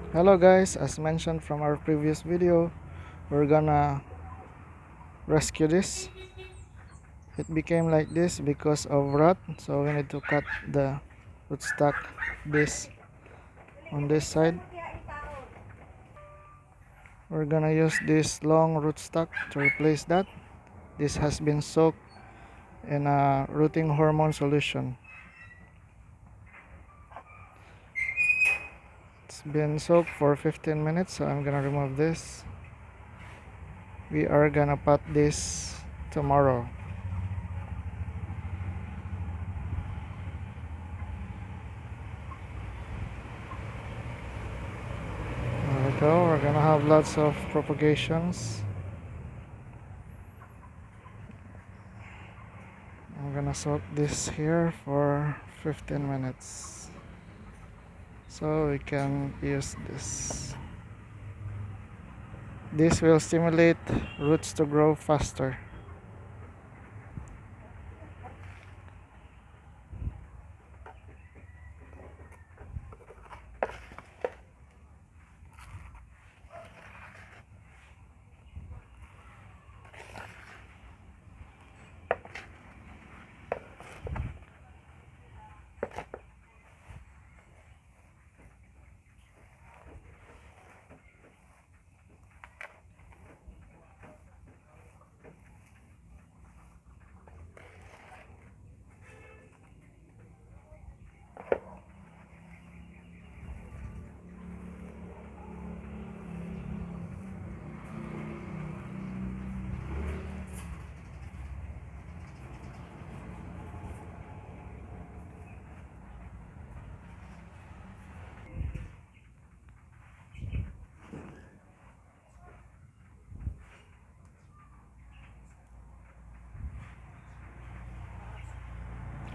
Hello guys, as mentioned from our previous video, we're gonna rescue this. It became like this because of rot, so we need to cut the rootstock this on this side. We're gonna use this long rootstock to replace that. This has been soaked in a rooting hormone solution. It's been soaked for 15 minutes, so I'm gonna remove this. We are gonna pot this tomorrow. There we go. We're gonna have lots of propagations. I'm gonna soak this here for 15 minutes so we can use this. This will stimulate roots to grow faster.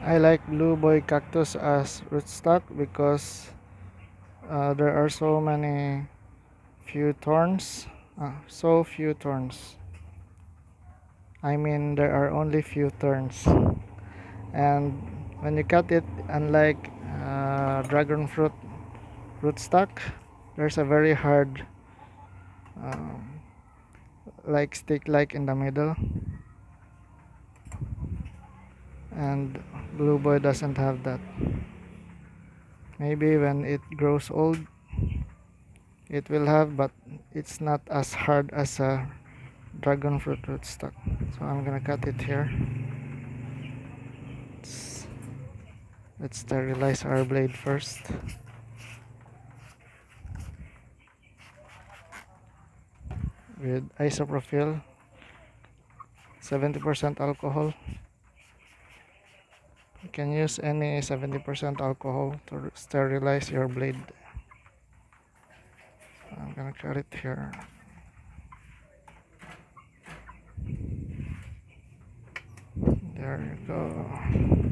I like blue boy cactus as rootstock because there are so many few thorns. So few thorns. I mean, there are only few thorns. And when you cut it, unlike dragon fruit rootstock, there's a very hard um, like stick like in the middle, and blue boy doesn't have that. Maybe when it grows old it will have, but it's not as hard as a dragon fruit rootstock. So I'm gonna cut it here. let's, let's sterilize our blade first with isopropyl 70% alcohol. You can use any 70% alcohol to sterilize your blade. I'm gonna cut it here. There you go.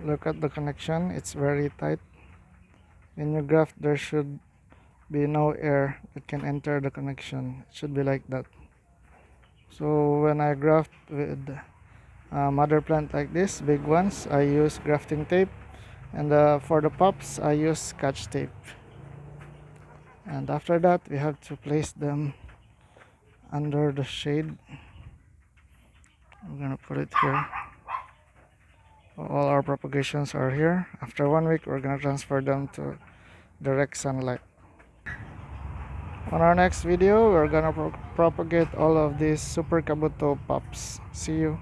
Look at the connection, it's very tight. When you graft, there should be no air that can enter the connection. It should be like that. So when I graft with mother plant like this, big ones, I use grafting tape, and for the pups I use Scotch tape. And after that we have to place them under the shade. I'm gonna put it here. All our propagations are here. After 1 week we're gonna transfer them to direct sunlight. On our next video we're gonna propagate all of these super kabuto pups. See you.